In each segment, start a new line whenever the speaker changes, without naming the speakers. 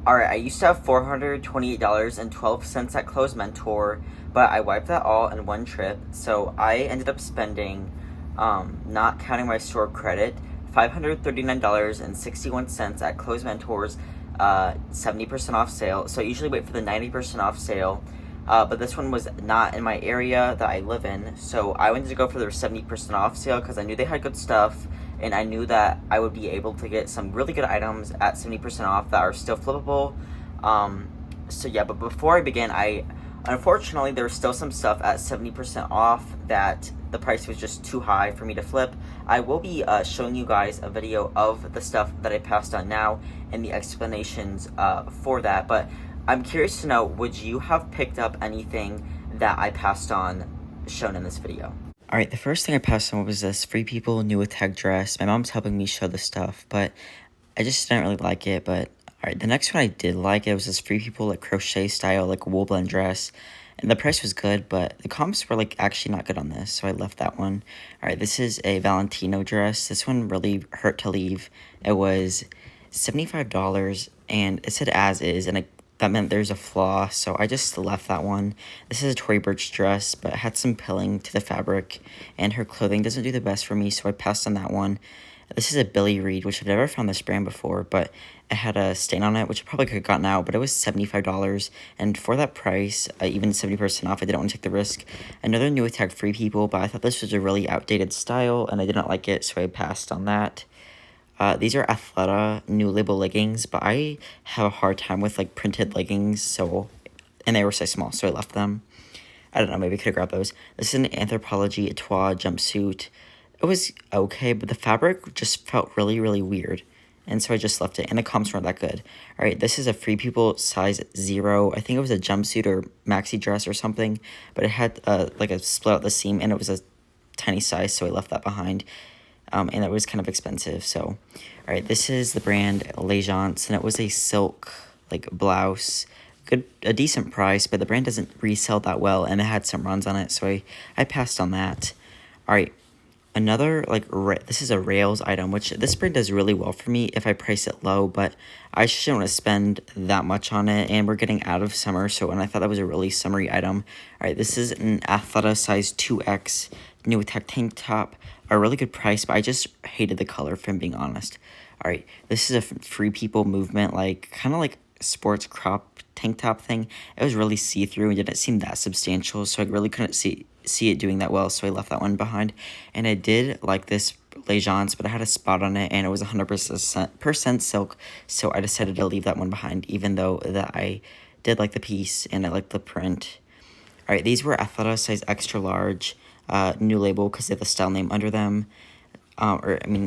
Alright, I used to have $428.12 at Clothes Mentor, but I wiped that all in one trip, so I ended up spending, not counting my store credit, $539.61 at Clothes Mentor's 70% off sale. So I usually wait for the 90% off sale, but this one was not in my area that I live in, so I wanted to go for their 70% off sale because I knew they had good stuff, and I knew that I would be able to get some really good items at 70% off that are still flippable. So yeah, but before I begin, unfortunately, there was still some stuff at 70% off that the price was just too high for me to flip. I will be showing you guys a video of the stuff that I passed on now and the explanations for that, but I'm curious to know, would you have picked up anything that I passed on shown in this video? Alright, the first thing I passed on was this Free People New with Tag dress. My mom's helping me show the stuff, but I just didn't really like it. But alright, the next one I did like, it was this Free People like crochet style, like wool blend dress. And the price was good, but the comps were like actually not good on this, so I left that one. Alright, this is a Valentino dress. This one really hurt to leave. It was $75, and it said as is, and that meant there's a flaw, so I just left that one. This is a Tory Burch dress, but it had some pilling to the fabric, and her clothing doesn't do the best for me, so I passed on that one. This is a Billy Reed, which I've never found this brand before, but it had a stain on it, which I probably could have gotten out, but it was $75, and for that price, even 70% off, I didn't want to take the risk. Another new with tag Free People, but I thought this was a really outdated style, and I didn't like it, so I passed on that. These are Athleta new label leggings, but I have a hard time with like printed leggings, and they were size small, so I left them. I don't know, maybe I could have grabbed those. This is an Anthropologie Etoile jumpsuit. It was okay, but the fabric just felt really, really weird, and so I just left it, and the comps weren't that good. Alright, this is a Free People size 0. I think it was a jumpsuit or maxi dress or something, but it had like a split out the seam, and it was a tiny size, so I left that behind. And it was kind of expensive, so. Alright, this is the brand Legence, and it was a silk, like, blouse. A decent price, but the brand doesn't resell that well, and it had some runs on it, so I passed on that. Alright, another, like, this is a Rails item, which this brand does really well for me if I price it low, but I just didn't want to spend that much on it, and we're getting out of summer, and I thought that was a really summery item. Alright, this is an Athleta size 2X new attack tank top. A really good price, but I just hated the color, if I'm being honest. Alright, this is a Free People movement, like, kind of like sports crop tank top thing. It was really see-through and didn't seem that substantial, so I really couldn't see it doing that well, so I left that one behind. And I did like this Legence, but I had a spot on it, and it was 100% silk, so I decided to leave that one behind, even though that I did like the piece, and I liked the print. Alright, these were Athleta size extra large. New label because they have a style name under them,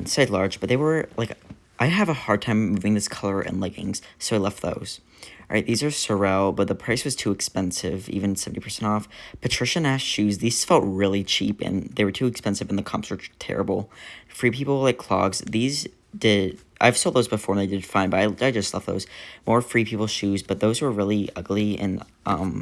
size large, but they were like, I have a hard time moving this color in leggings, so I left those. Alright, these are Sorel, but the price was too expensive, even 70% off. Patricia Nash shoes, these felt really cheap, and they were too expensive, and the comps were terrible. Free People like clogs, I've sold those before and they did fine, but I just left those. More Free People shoes, but those were really ugly, and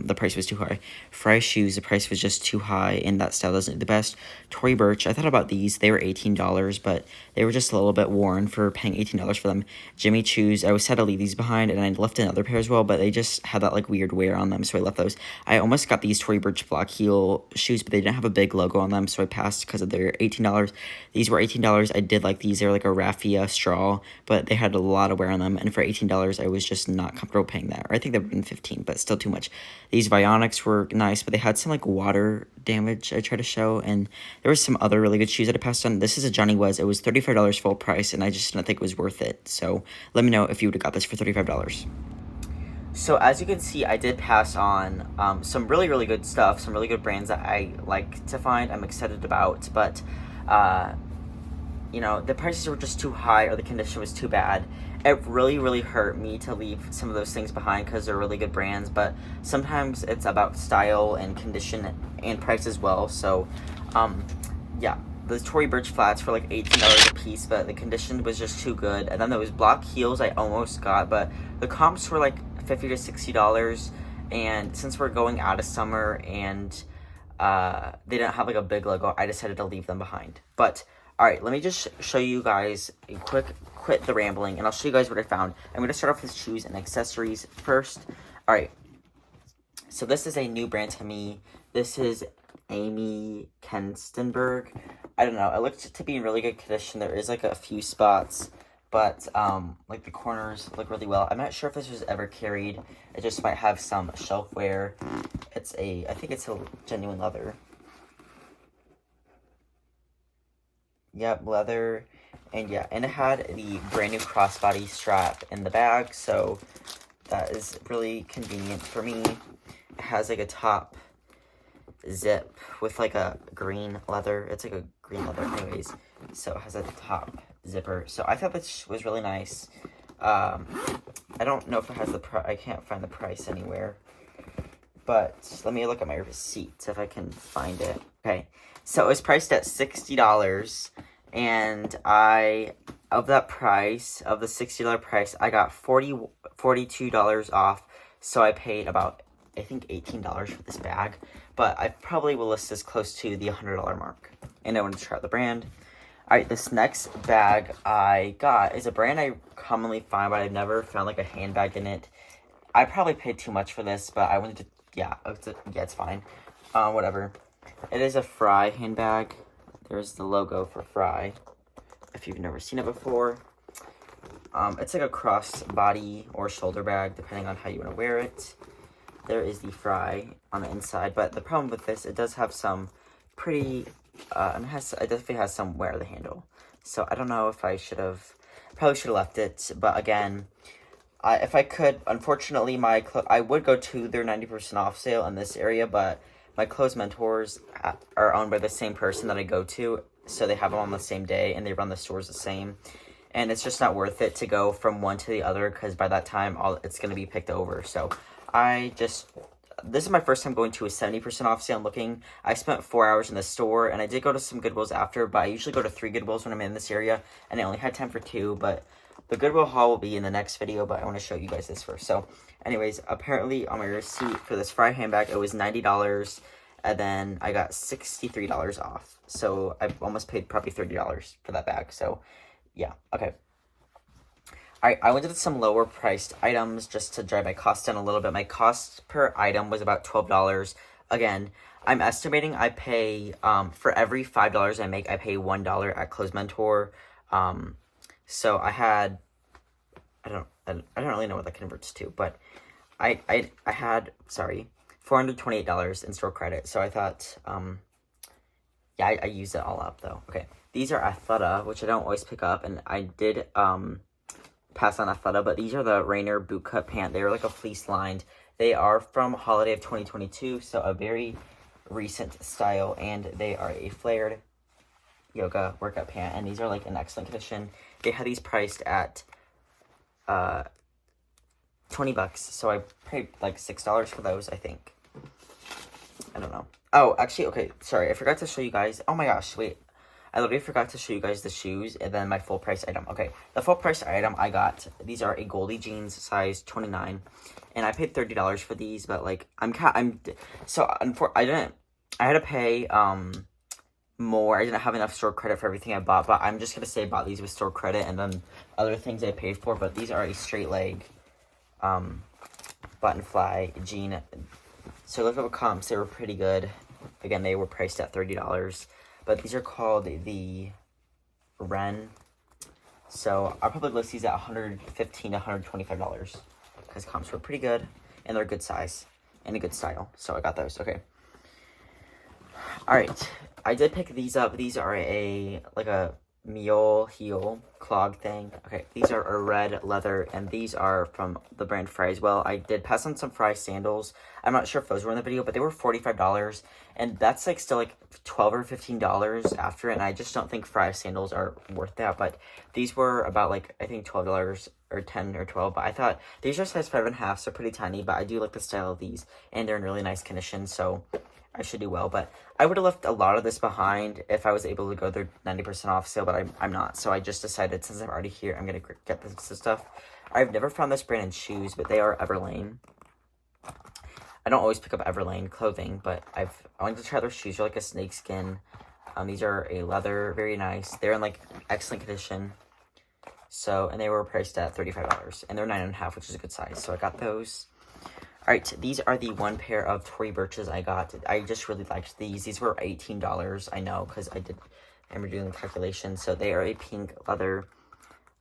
the price was too high. Fry shoes, the price was just too high, and that style doesn't do the best. Tory Burch, I thought about these. They were $18, but they were just a little bit worn for paying $18 for them. Jimmy Choos, I was sad to leave these behind, and I left another pair as well, but they just had that like weird wear on them, so I left those. I almost got these Tory Burch black heel shoes, but they didn't have a big logo on them, so I passed because they're $18. These were $18. I did like these. They were like a raffia straw, but they had a lot of wear on them, and for $18, I was just not comfortable paying that. Or I think they would have been $15, but still too much. These Vionics were nice, but they had some like water damage I tried to show, and there was some other really good shoes that I passed on. This is a Johnny Was. It was $35 full price, and I just didn't think it was worth it. So let me know if you would have got this for $35. So as you can see, I did pass on some really, really good stuff, some really good brands that I like to find, I'm excited about, but the prices were just too high or the condition was too bad. It really, really hurt me to leave some of those things behind because they're really good brands, but sometimes it's about style and condition and price as well. So, yeah, the Tory Burch flats were like $18 a piece, but the condition was just too good. And then those block heels I almost got, but the comps were like $50 to $60, and since we're going out of summer and they didn't have like a big logo, I decided to leave them behind. But Alright, let me just show you guys a quit the rambling, and I'll show you guys what I found. I'm going to start off with shoes and accessories first. Alright, so this is a new brand to me. This is Amy Kenstenberg. I don't know, it looks to be in really good condition. There is like a few spots, but like the corners look really well. I'm not sure if this was ever carried. It just might have some shelf wear. I think it's a genuine leather. Yep, leather, and yeah, and it had the brand new crossbody strap in the bag, so that is really convenient for me. It has like a top zip with like a green leather. It's like a green leather anyways, so it has a top zipper. So I thought this was really nice. I don't know if it has I can't find the price anywhere, but let me look at my receipt if I can find it. Okay, so it was priced at $60, and of the $60 price, I got $42 off, so I paid about, I think, $18 for this bag, but I probably will list this close to the $100 mark, and I wanted to try out the brand. Alright, this next bag I got is a brand I commonly find, but I've never found like a handbag in it. I probably paid too much for this, but I wanted to, yeah, it's fine. Whatever. It is a Fry handbag. There's the logo for Fry, if you've never seen it before. It's like a cross-body or shoulder bag, depending on how you want to wear it. There is the Fry on the inside, but the problem with this, it does have some pretty, it definitely has some wear to the handle. So I don't know if I probably should have left it, but again, if I could, unfortunately, I would go to their 90% off sale in this area, but my clothes mentors are owned by the same person that I go to, so they have them on the same day, and they run the stores the same. And it's just not worth it to go from one to the other, because by that time, it's going to be picked over. So this is my first time going to a 70% off sale and looking. I spent 4 hours in the store, and I did go to some Goodwills after, but I usually go to 3 Goodwills when I'm in this area, and I only had time for 2, but the Goodwill haul will be in the next video, but I want to show you guys this first. So, anyways, apparently on my receipt for this Fry handbag, it was $90, and then I got $63 off. So, I almost paid probably $30 for that bag. So, yeah, okay. Alright, I went to some lower priced items just to drive my cost down a little bit. My cost per item was about $12. Again, I'm estimating I pay, for every $5 I make, I pay $1 at Clothes Mentor. So I had, I don't really know what that converts to, but I had, $428 in store credit. So I thought, yeah, I used it all up though. Okay, these are Athleta, which I don't always pick up, and I did pass on Athleta, but these are the Rainer bootcut pant. They're like a fleece lined. They are from holiday of 2022, so a very recent style, and they are a flared yoga workout pant, and these are like in excellent condition. They had these priced at $20, so I paid like $6 for those, I think. I don't know. Oh, actually, okay, sorry, I forgot to show you guys. Oh my gosh, wait. I literally forgot to show you guys the shoes and then my full price item. Okay, the full price item I got, these are a Goldie jeans size 29, and I paid $30 for these, but like I had to pay more. I didn't have enough store credit for everything I bought, but I'm just gonna say I bought these with store credit and then other things I paid for. But these are a straight leg button fly jean. So look at the comps, they were pretty good. Again, they were priced at $30, but these are called the Ren. So I'll probably list these at $115 to $125 because comps were pretty good and they're a good size and a good style. So I got those. Okay. All right. I did pick these up. These are like a mule heel clog thing. Okay, these are a red leather, and these are from the brand Fry as well. I did pass on some Fry sandals. I'm not sure if those were in the video, but they were $45, and that's like still like $12 or $15 after it, and I just don't think Fry sandals are worth that. But these were about like, I think $12 or $10 or $12, but I thought these are size 5.5, so pretty tiny, but I do like the style of these, and they're in really nice condition, so I should do well. But I would have left a lot of this behind if I was able to go their 90% off sale, but I'm not. So I just decided, since I'm already here, I'm going to get this stuff. I've never found this brand in shoes, but they are Everlane. I don't always pick up Everlane clothing, but I wanted to try their shoes. They're like a snakeskin These are a leather, very nice. They're in like excellent condition. So, and they were priced at $35, and they're 9.5, which is a good size. So I got those. All right, these are the one pair of Tory Burches I got. I just really liked these. These were $18, I know, because I remember doing the calculation. So they are a pink leather,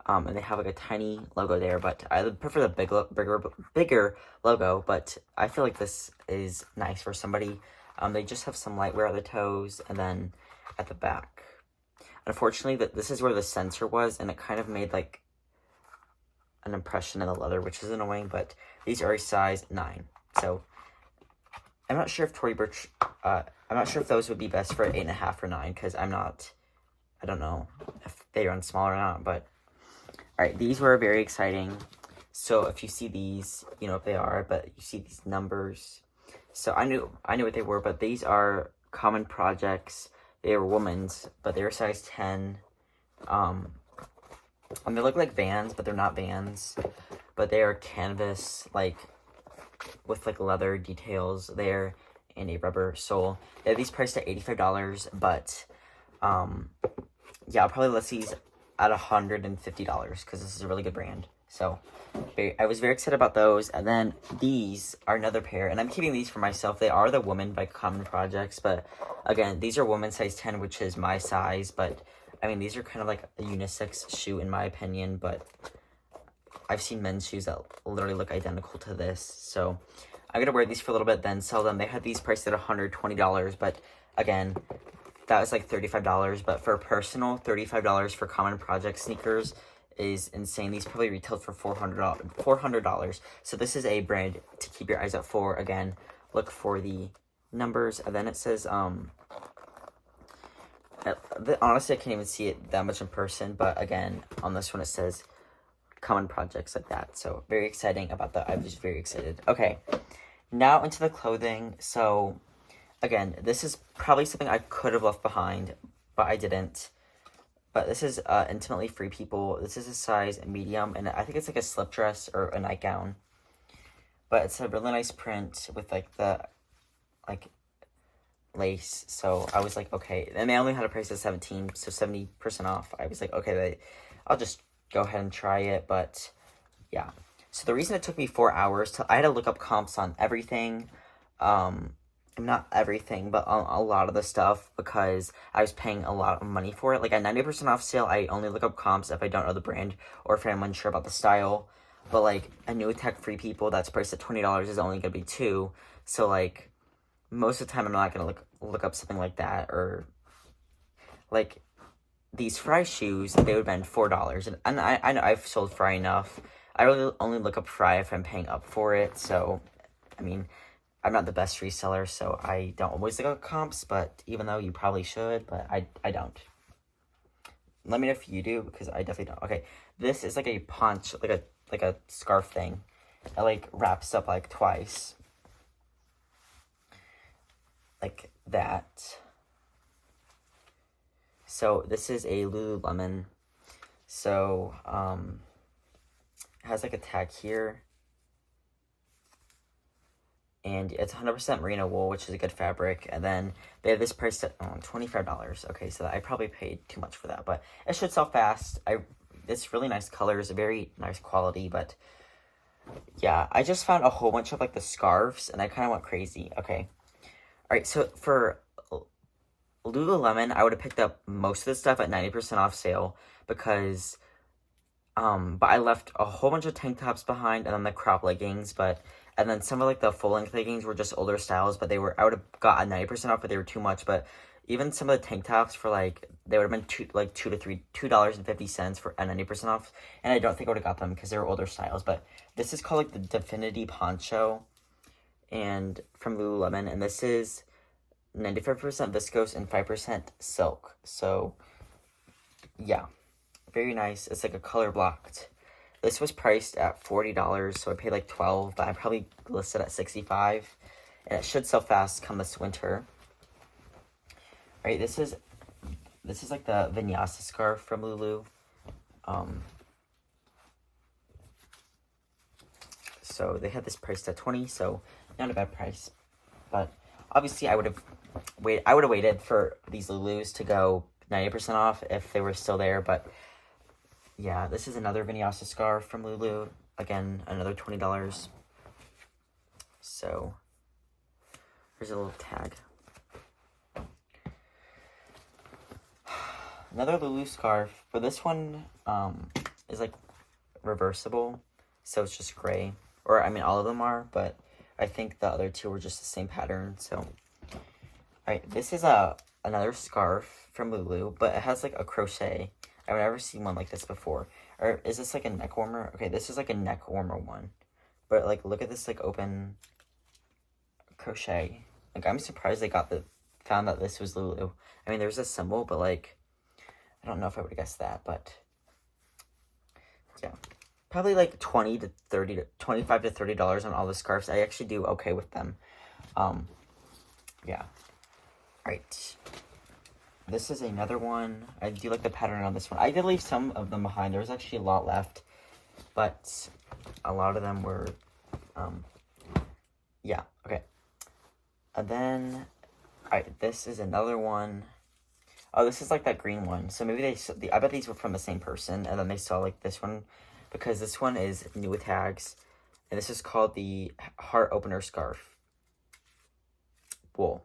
and they have like a tiny logo there, but I prefer the bigger logo, but I feel like this is nice for somebody. They just have some light wear at the toes, and then at the back. Unfortunately, this is where the sensor was, and it kind of made like an impression in the leather, which is annoying, but these are a size 9. So I'm not sure if Tory Burch, I'm not sure if those would be best for 8.5 or 9, because I don't know if they run small or not, but all right, these were very exciting. So if you see these, you know what they are, but you see these numbers. So I knew what they were, but these are Common Projects. They were women's, but they were size 10. And they look like Vans, but they're not Vans. But they are canvas, like, with, like, leather details there and a rubber sole. They have these priced at $85, but, yeah, I'll probably list these at $150, because this is a really good brand. So, I was very excited about those. And then these are another pair, and I'm keeping these for myself. They are the Woman by Common Projects, but again, these are woman size 10, which is my size, but I mean, these are kind of like a unisex shoe in my opinion, but I've seen men's shoes that literally look identical to this, so I'm gonna wear these for a little bit, then sell them. They had these priced at $120, but again, that was like $35, but for personal, $35 for Common Project sneakers is insane. These probably retailed for $400. So this is a brand to keep your eyes out for. Again, look for the numbers, and then it says honestly, I can't even see it that much in person, but again, on this one it says Common Projects like that. So very exciting about that. I'm just very excited. Okay, now into the clothing. So again, this is probably something I could have left behind, but I didn't. But this is Intimately Free People. This is a size medium, and I think it's like a slip dress or a nightgown. But it's a really nice print with like the lace. So I was like, okay. And they only had a price of $17, so 70% off. I was like, okay, I'll just go ahead and try it. But yeah. So the reason it took me 4 hours, I had to look up comps on everything. Not everything, but a lot of the stuff, because I was paying a lot of money for it. Like at 90% off sale, I only look up comps if I don't know the brand or if I'm unsure about the style. But like a New Tech Free People that's priced at $20 is only gonna be $2. So like most of the time I'm not gonna look up something like that. Or like these Fry shoes, they would have been $4, and I know I've sold Fry enough. I really only look up Fry if I'm paying up for it. So I mean, I'm not the best reseller, so I don't always look at comps, but even though you probably should, but I don't. Let me know if you do, because I definitely don't. Okay, this is like a poncho, like a scarf thing. It like wraps up like twice. Like that. So this is a Lululemon. So it has like a tag here. And it's 100% merino wool, which is a good fabric. And then they have this priced at $25. Okay, so I probably paid too much for that, but it should sell fast. It's really nice colors, very nice quality, but yeah, I just found a whole bunch of like the scarves, and I kind of went crazy. Okay, all right. So for Lululemon, I would have picked up most of the stuff at 90% off sale, because but I left a whole bunch of tank tops behind, and then the crop leggings, and then some of like the full length leggings were just older styles, but I would have got a 90% off, but they were too much. But even some of the tank tops for like, they would have been $2.50 for a 90% off, and I don't think I would have got them because they were older styles. But this is called like the Definity Poncho, and from Lululemon, and this is 95% viscose and 5% silk. So yeah, very nice. It's like a color blocked. This was priced at $40, so I paid like $12, but I probably listed at $65, and it should sell fast come this winter. All right, this is like the Vinyasa scarf from Lulu. So they had this priced at $20, so not a bad price. But Obviously, I would have waited for these Lulus to go 90% off if they were still there, but yeah, this is another Vinyasa scarf from Lulu. Again, another $20. So, here's a little tag. Another Lulu scarf, but this one is like reversible, so it's just gray. Or, I mean, all of them are, but I think the other two were just the same pattern, so. Alright, this is another scarf from Lulu, but it has like a crochet. I've never seen one like this before. Or is this like a neck warmer? Okay, this is like a neck warmer one. But like, look at this like open crochet. Like, I'm surprised they found that this was Lulu. I mean, there's a symbol, but like, I don't know if I would have guessed that, but yeah. Probably like $25 to $30 on all the scarves. I actually do okay with them. Yeah. Alright. This is another one. I do like the pattern on this one. I did leave some of them behind. There was actually a lot left, but a lot of them were, yeah, okay. And then, alright, this is another one. Oh, this is like that green one. So maybe I bet these were from the same person, and then they saw like this one, because this one is new with tags, and this is called the Heart Opener Scarf. Wool.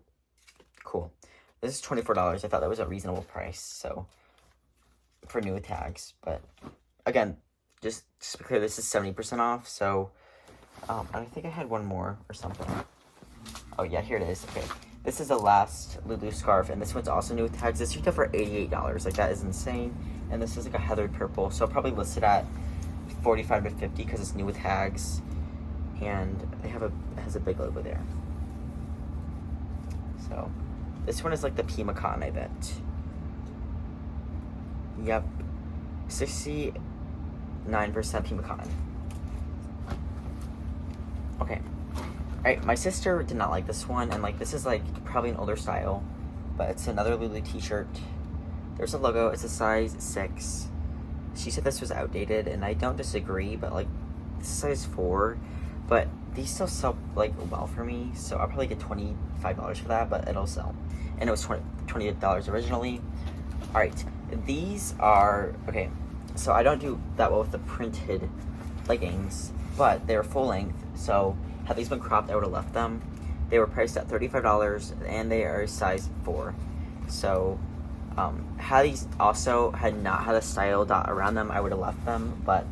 Cool. This is $24. I thought that was a reasonable price, so, for new with tags. But, again, just to be clear, this is 70% off, so, I think I had one more or something. Oh, yeah, here it is. Okay. This is the last Lulu scarf, and this one's also new with tags. This retailed for $88. Like, that is insane. And this is like a heathered purple, so I'll probably list it at $45 to $50 because it's new with tags. And it has a big logo there. So, this one is like the Pima cotton, I bet. Yep. 69% Pima cotton. Okay. Alright, my sister did not like this one, and like this is like probably an older style, but it's another Lulu t-shirt. There's a logo, it's a size 6. She said this was outdated, and I don't disagree, but like this is size 4, but these still sell like well for me, so I'll probably get $25 for that, but it'll sell. And it was $28 originally. Alright, these are, okay, so I don't do that well with the printed leggings, but they're full length, so had these been cropped, I would have left them. They were priced at $35, and they are size 4. So, had these also had not had a style dot around them, I would have left them, but,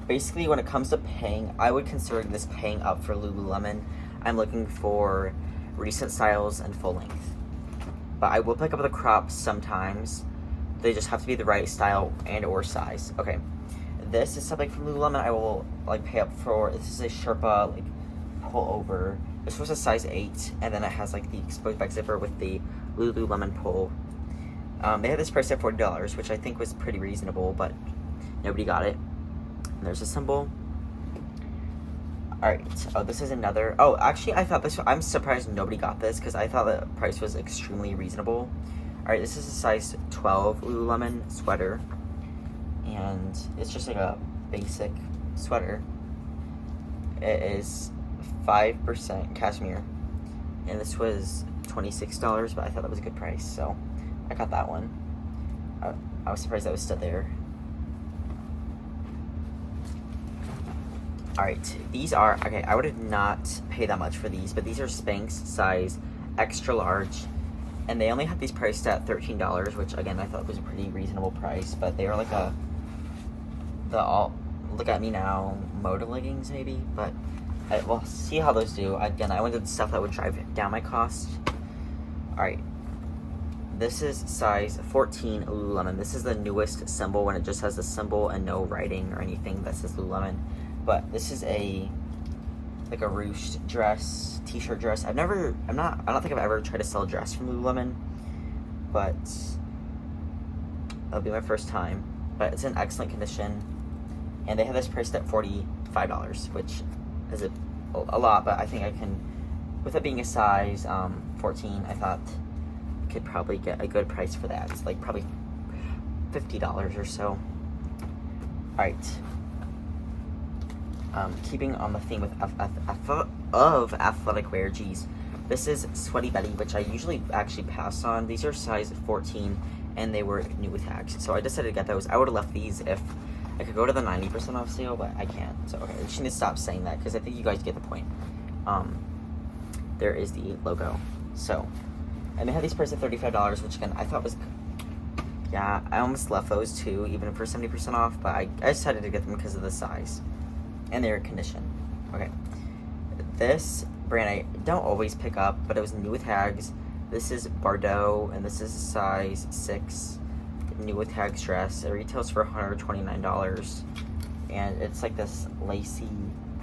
basically when it comes to paying, I would consider this paying up for Lululemon. I'm looking for recent styles and full length. But I will pick up the crops sometimes. They just have to be the right style and or size. Okay. This is something from Lululemon I will like pay up for. This is a Sherpa like pull over. This was a size 8, and then it has like the exposed back zipper with the Lululemon pull. They had this priced at $40, which I think was pretty reasonable, but nobody got it. And there's a symbol. Alright, oh, this is another. Oh, actually, I thought this. I'm surprised nobody got this because I thought the price was extremely reasonable. Alright, this is a size 12 Lululemon sweater. And it's just like a basic sweater. It is 5% cashmere, and this was $26, but I thought that was a good price, so I got that one. I was surprised that was still there. Alright, these are, okay, I would not pay that much for these, but these are Spanx size extra large, and they only have these priced at $13, which again I thought was a pretty reasonable price, but they are like the all look at me now motor leggings maybe, but we'll see how those do. Again, I wanted stuff that would drive down my cost. Alright, this is size 14 Lululemon. This is the newest symbol when it just has the symbol and no writing or anything that says Lululemon. But this is like a ruched dress, t-shirt dress. I don't think I've ever tried to sell a dress from Lululemon, but it'll be my first time. But it's in excellent condition, and they have this priced at $45, which is a lot, but I think I can, with it being a size 14, I thought I could probably get a good price for that. It's like probably $50 or so. Alright. Keeping on the theme of athletic wear, geez. This is Sweaty Betty, which I usually actually pass on. These are size 14, and they were new with tags. So I decided to get those. I would have left these if I could go to the 90% off sale, but I can't. So, okay, I just need to stop saying that because I think you guys get the point. There is the logo. So, and they had these priced at $35, which again, I thought was, yeah, I almost left those too, even for 70% off, but I decided to get them because of the size and their condition. Okay. This brand I don't always pick up, but it was new with tags. This is Bardot, and this is size 6, new with tags dress. It retails for $129, and it's like this lacy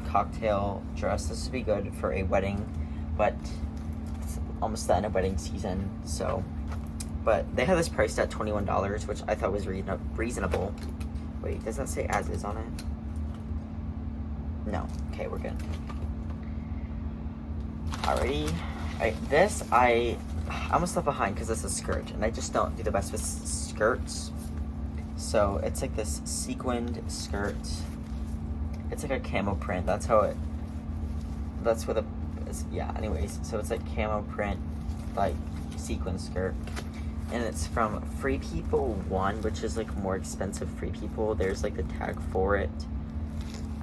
cocktail dress. This would be good for a wedding, but it's almost the end of wedding season, so. But they had this priced at $21, which I thought was reasonable. Wait, does that say as is on it? No. Okay, we're good. Alrighty. Alright, this I almost left behind because it's a skirt, and I just don't do the best with skirts. So it's like this sequined skirt. It's like a camo print. That's what it is. Yeah, anyways. So it's like camo print, like sequin skirt. And it's from Free People 1, which is like more expensive Free People. There's like the tag for it.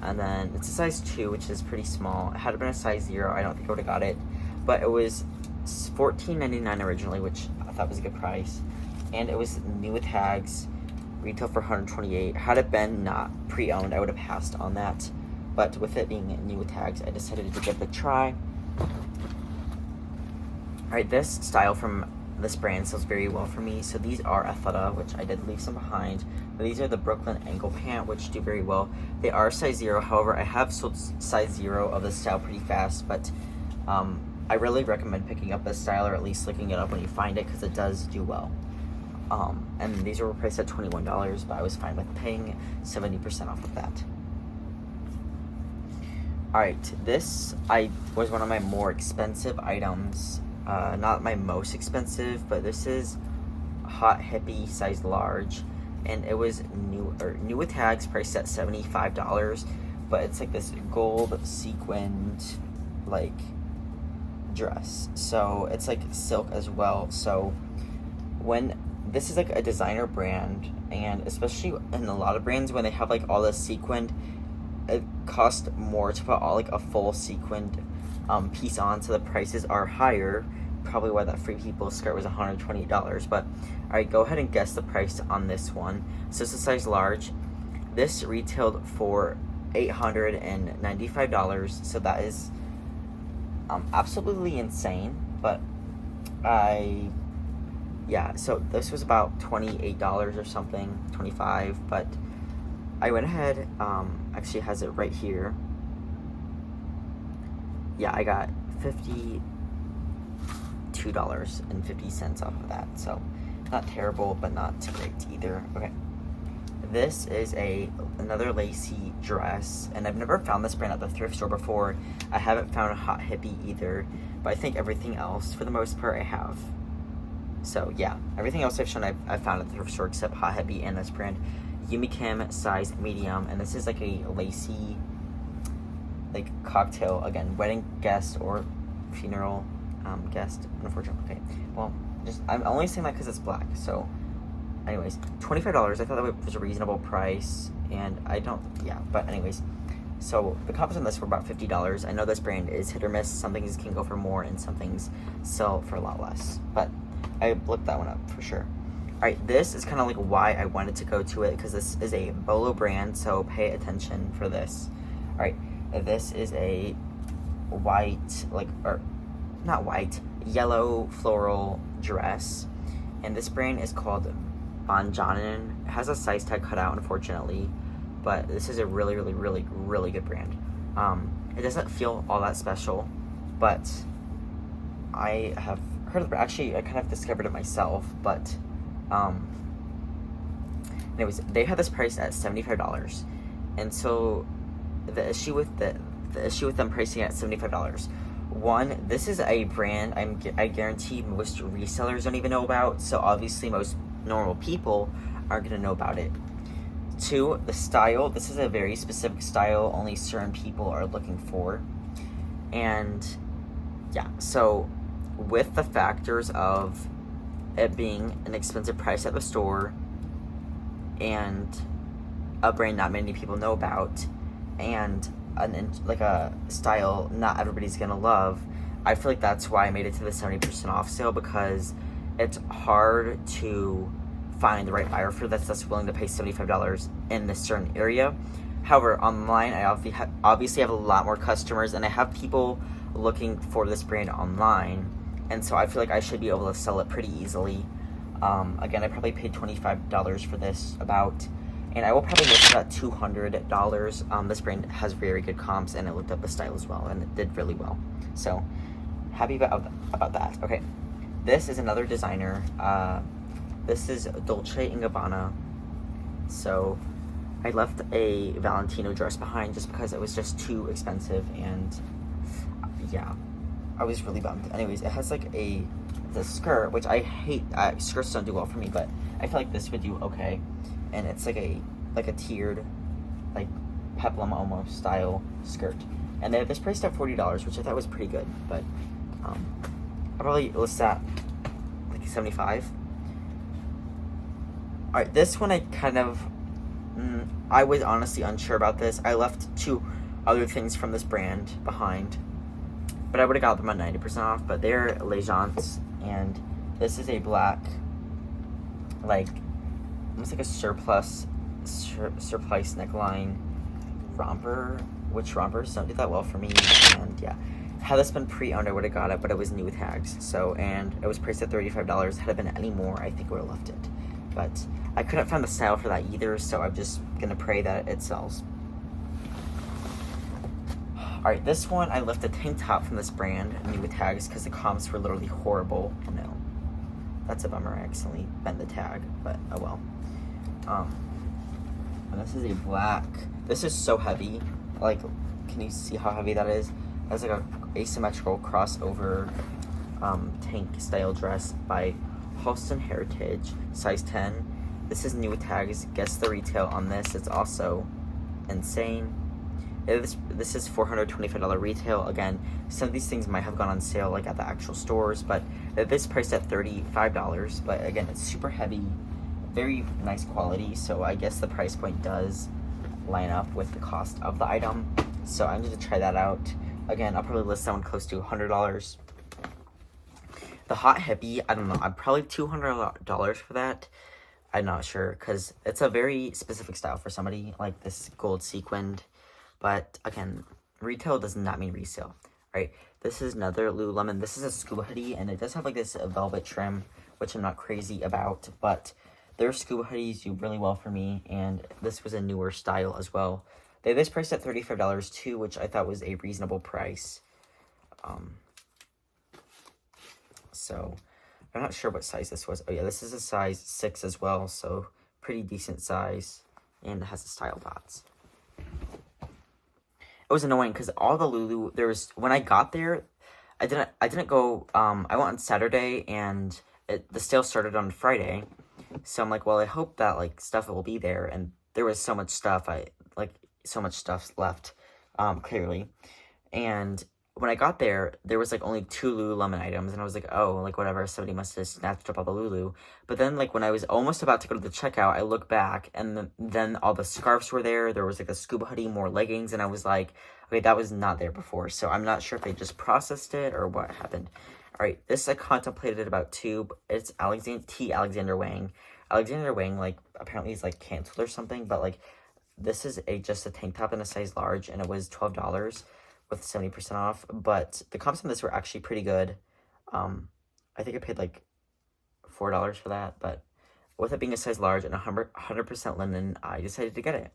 And then it's a size 2, which is pretty small. Had it been a size 0, I don't think I would have got it. But it was $14.99 originally, which I thought was a good price. And it was new with tags, retail for $128. Had it been not pre-owned, I would have passed on that. But with it being new with tags, I decided to give it a try. Alright, this style from this brand sells very well for me. So these are Athleta, which I did leave some behind. But these are the Brooklyn ankle pant, which do very well. They are size 0. However, I have sold size 0 of this style pretty fast. But I really recommend picking up this style, or at least looking it up when you find it, because it does do well. And these were priced at $21, but I was fine with paying 70% off of that. Alright, this was one of my more expensive items. Not my most expensive, but this is Hot Hippie size large, and it was new with tags, priced at $75. But it's like this gold sequined like dress, so it's like silk as well. So when this is like a designer brand, and especially in a lot of brands, when they have like all this sequined, it costs more to put all like a full sequined piece on, so the prices are higher. Probably why that Free People skirt was $128. But alright, go ahead and guess the price on this one. So it's a size large. This retailed for $895, so that is absolutely insane. But so this was about $28 or something, $25. But I went ahead, actually has it right here. Yeah, I got $52.50 off of that, so not terrible, but not great either. Okay, this is another lacy dress, and I've never found this brand at the thrift store before. I haven't found a Hot Hippie either, but I think everything else, for the most part, I have. So yeah, everything else I've shown, I've found at the thrift store except Hot Hippie and this brand. Yumi Kim size medium, and this is like a lacy, like cocktail, again, wedding guest or funeral guest, unfortunately. Okay, well, I'm only saying that because it's black. So anyways, $25. I thought that was a reasonable price, and but anyways, so the comps on this were about $50. I know this brand is hit or miss. Some things can go for more and some things sell for a lot less, but I looked that one up for sure. Alright, this is kind of like why I wanted to go to it, because this is a Bolo brand, so pay attention for this. Alright, this is a yellow floral dress, and this brand is called Bonjonin. It has a size tag cut out, unfortunately, but this is a really, really, really, really good brand. It doesn't feel all that special, but I have heard of it. Actually, I kind of discovered it myself, but anyways, they had this priced at $75, and so the issue with them pricing it at $75. One, this is a brand I guarantee most resellers don't even know about, so obviously most normal people aren't going to know about it. Two, the style. This is a very specific style only certain people are looking for. And yeah, so with the factors of it being an expensive price at the store and a brand not many people know about and like a style not everybody's gonna love, I feel like that's why I made it to the 70% off sale, because it's hard to find the right buyer for this that's willing to pay $75 in this certain area. However, online I obviously have a lot more customers, and I have people looking for this brand online, and so I feel like I should be able to sell it pretty easily. Again, I probably paid $25 for this about, and I will probably list it at $200. This brand has very good comps, and I looked up the style as well, and it did really well. So, happy about that. Okay, this is another designer. This is Dolce & Gabbana. So, I left a Valentino dress behind just because it was just too expensive, and yeah, I was really bummed. Anyways, it has like the skirt, which I hate. Skirts don't do well for me, but I feel like this would do okay. And it's like a tiered, like peplum almost style skirt. And they have this priced at $40, which I thought was pretty good. But I'll probably list that like 75. All right, this one I kind of, I was honestly unsure about this. I left 2 other things from this brand behind, but I would have got them at 90% off. But they're Legence, and this is a black, like, almost like a surplice neckline romper, which rompers don't do that well for me. And yeah, had this been pre-owned, I would have got it, but it was new tags. So, and it was priced at $35. Had it been any more, I think I would have left it. But I couldn't find the style for that either, so I'm just gonna pray that it sells. Alright, this one, I left a tank top from this brand, new with tags, because the comps were literally horrible. No, that's a bummer. I accidentally bent the tag, but oh well. And this is a black, this is so heavy. Like, can you see how heavy that is? That's like a asymmetrical crossover tank style dress by Halston Heritage, size 10. This is new with tags. Guess the retail on this. It's also insane. This is $425 retail. Again, some of these things might have gone on sale like at the actual stores, but this priced at $35. But again, it's super heavy, very nice quality, so I guess the price point does line up with the cost of the item. So I'm going to try that out. Again, I'll probably list that one close to $100. The Hot Hippie, I don't know, I'm probably $200 for that. I'm not sure, because it's a very specific style for somebody, like this gold sequined. But again, retail does not mean resale, right? This is another Lululemon. This is a scuba hoodie, and it does have like this velvet trim, which I'm not crazy about, but their scuba hoodies do really well for me, and this was a newer style as well. They had this priced at $35 too, which I thought was a reasonable price. So I'm not sure what size this was. Oh yeah, this is a size 6 as well, so pretty decent size, and it has the style dots. It was annoying because all the Lulu, when I got there, I didn't go, I went on Saturday, and the sale started on Friday. So I'm like, well, I hope that like stuff will be there, and there was so much stuff, so much stuff left, clearly. And when I got there, there was like only 2 Lululemon items, and I was like, oh, like whatever, somebody must have snatched up all the Lulu. But then like when I was almost about to go to the checkout, I looked back, and then all the scarves were there. There was like a scuba hoodie, more leggings, and I was like, okay, that was not there before. So I'm not sure if they just processed it or what happened. All right, this I contemplated about too. It's Alexander Wang. Alexander Wang, like, apparently is like canceled or something, but like this is just a tank top in a size large, and it was $12 with 70% off. But the comps on this were actually pretty good. I think I paid like $4 for that, but with it being a size large and 100% linen, I decided to get it.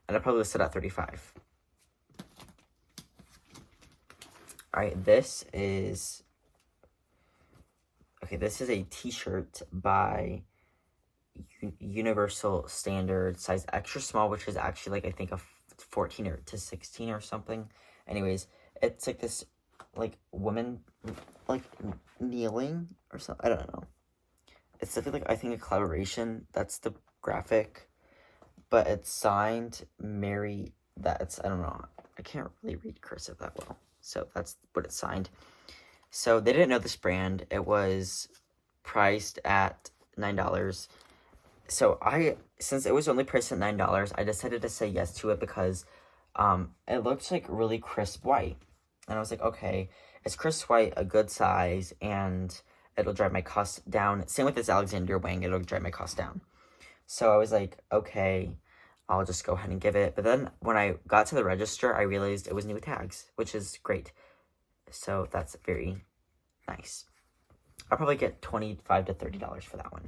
And I probably listed at $35. Alright, this is a t-shirt by Universal Standard, size extra small, which is actually like I think a 14 or to 16 or something. Anyways, it's like this like woman like kneeling or something. I don't know. It's definitely like I think a collaboration. That's the graphic, but it's signed Mary. I don't know. I can't really read cursive that well. So that's what it signed. So they didn't know this brand. It was priced at $9. So since it was only priced at $9, I decided to say yes to it because it looked like really crisp white. And I was like, okay, it's crisp white, a good size, and it'll drive my cost down. Same with this Alexander Wang, it'll drive my cost down. So I was like, okay, I'll just go ahead and give it. But then when I got to the register, I realized it was new tags, which is great. So that's very nice. I'll probably get $25 to $30 for that one.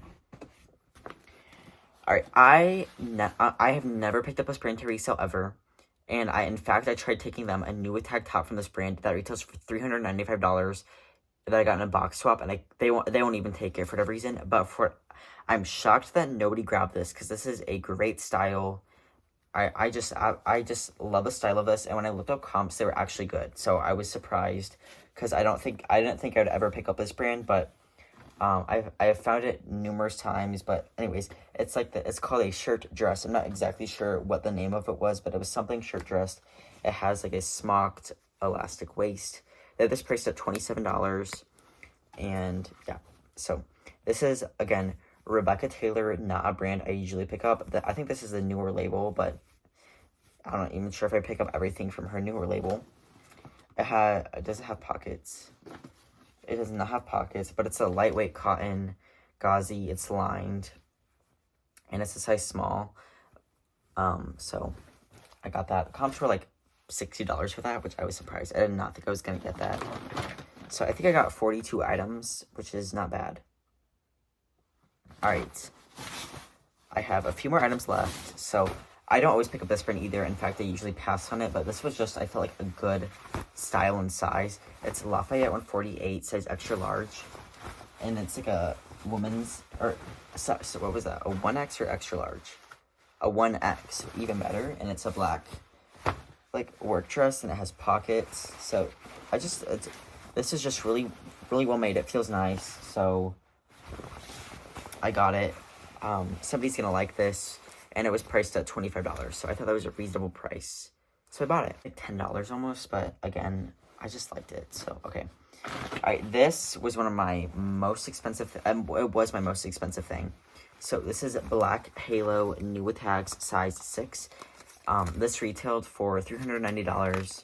All right, I have never picked up a brand to resell ever. And in fact, I tried taking them a new tag top from this brand that retails for $395 that I got in a box swap, and they won't even take it for whatever reason. But I'm shocked that nobody grabbed this because this is a great style. I just love the style of this, and when I looked up comps, they were actually good. So I was surprised because I didn't think I'd ever pick up this brand, but I have found it numerous times. But anyways, it's called a shirt dress. I'm not exactly sure what the name of it was, but it was something shirt dress. It has like a smocked elastic waist. They have this priced at $27, and yeah. So this is again Rebecca Taylor, not a brand I usually pick up. I think this is a newer label, but I'm not even sure if I pick up everything from her newer label. It doesn't have pockets. It does not have pockets, but it's a lightweight cotton gauzy. It's lined, and it's a size small. So I got that. The comps were like $60 for that, which I was surprised. I did not think I was gonna get that. So I think I got 42 items, which is not bad. All right, I have a few more items left. So I don't always pick up this brand either. In fact, I usually pass on it, but this was just, I felt like a good style and size. It's Lafayette 148, size extra large. And it's like a woman's, so what was that? A 1X or extra large? A 1X, even better. And it's a black, like, work dress, and it has pockets. So this is just really, really well made. It feels nice. So I got it. Somebody's gonna like this, and it was priced at $25, so I thought that was a reasonable price. So I bought it. Like $10 almost, but again, I just liked it, so okay. All right, this was one of my most expensive, it was my most expensive thing. So this is Black Halo new with tags, size 6. This retailed for $390,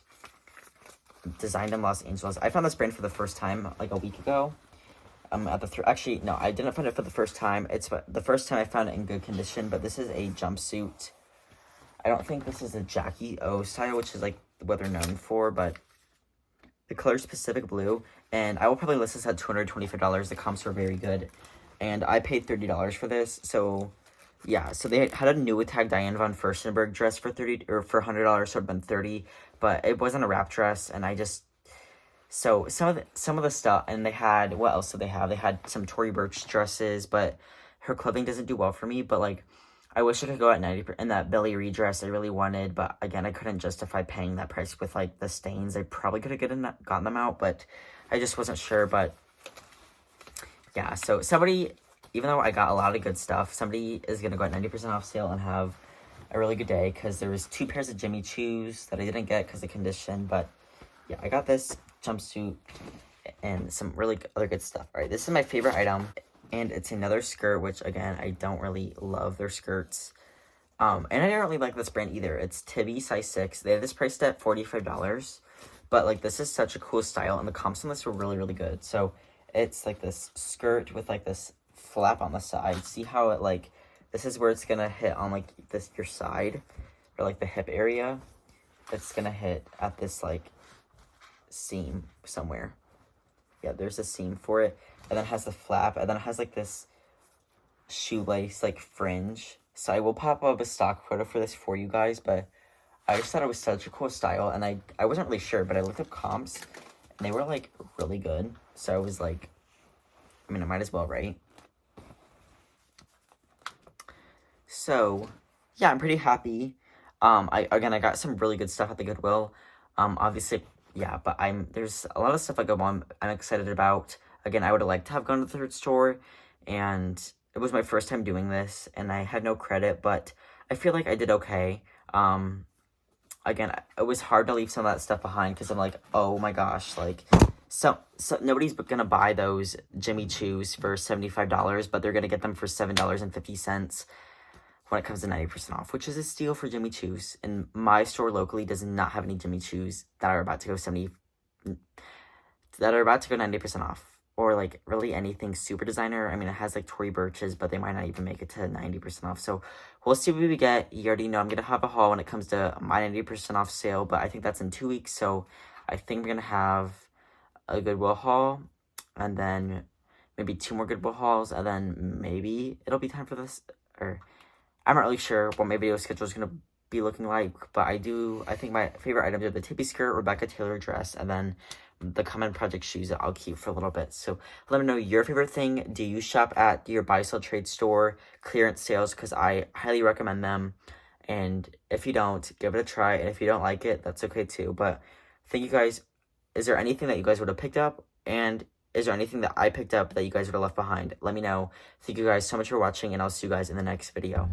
designed in Los Angeles. I found this brand for the first time like a week ago. Actually, no, I didn't find it for the first time. It's the first time I found it in good condition, but this is a jumpsuit. I don't think this is a Jackie O style, which is like what they're known for, but the color is Pacific Blue, and I will probably list this at $225. The comps were very good, and I paid $30 for this, so yeah. So they had a new tag Diane von Furstenberg dress for $100, so it would have been $30, but it wasn't a wrap dress, and I just... So some of the stuff, and they had, what else did they have? They had some Tory Burch dresses, but her clothing doesn't do well for me. But like, I wish I could go at 90%. And that Billy Reed dress I really wanted, but again, I couldn't justify paying that price with like the stains. I probably could have gotten them out, but I just wasn't sure. But yeah, so somebody, even though I got a lot of good stuff, somebody is gonna go at 90% off sale and have a really good day, because there was 2 pairs of Jimmy Choos that I didn't get because of condition. But yeah, I got this jumpsuit and some really other good stuff. All right, this is my favorite item, and it's another skirt, which again, I don't really love their skirts. And I don't really like this brand either. It's Tibby, size 6. They have this priced at $45, but like, this is such a cool style, and the comps on this were really, really good. So it's like this skirt with like this flap on the side. See how it like, this is where it's gonna hit on like this, your side, or like the hip area. It's gonna hit at this like seam somewhere. Yeah, there's a seam for it, and then it has the flap, and then it has like this shoelace like fringe. So I will pop up a stock photo for this for you guys, but I just thought it was such a cool style, and I wasn't really sure, but I looked up comps, and they were like really good. So I was like, I mean, I might as well, right? So yeah, I'm pretty happy. I got some really good stuff at the Goodwill. Obviously, yeah, but there's a lot of stuff I'm excited about. Again, I would have liked to have gone to the thrift store, and it was my first time doing this, and I had no credit, but I feel like I did okay. I again, it was hard to leave some of that stuff behind because I'm like, oh my gosh, like, so nobody's gonna buy those Jimmy Choos for $75, but they're gonna get them for $7.50 when it comes to 90% off, which is a steal for Jimmy Choos. And my store locally does not have any Jimmy Choos that are about to go 90% off. Or like really anything super designer. I mean, it has like Tory Burch's, but they might not even make it to 90% off. So we'll see what we get. You already know I'm gonna have a haul when it comes to my 90% off sale, but I think that's in 2 weeks. So I think we're gonna have a Goodwill haul, and then maybe 2 more Goodwill hauls, and then maybe it'll be time for this. Or I'm not really sure what my video schedule is gonna be looking like, but I think my favorite items are the Tippy skirt, Rebecca Taylor dress, and then the Common Project shoes that I'll keep for a little bit. So let me know your favorite thing. Do you shop at your buy sell trade store clearance sales? Because I highly recommend them. And if you don't, give it a try. And if you don't like it, that's okay too. But thank you guys. Is there anything that you guys would have picked up? And is there anything that I picked up that you guys would have left behind? Let me know. Thank you guys so much for watching, and I'll see you guys in the next video.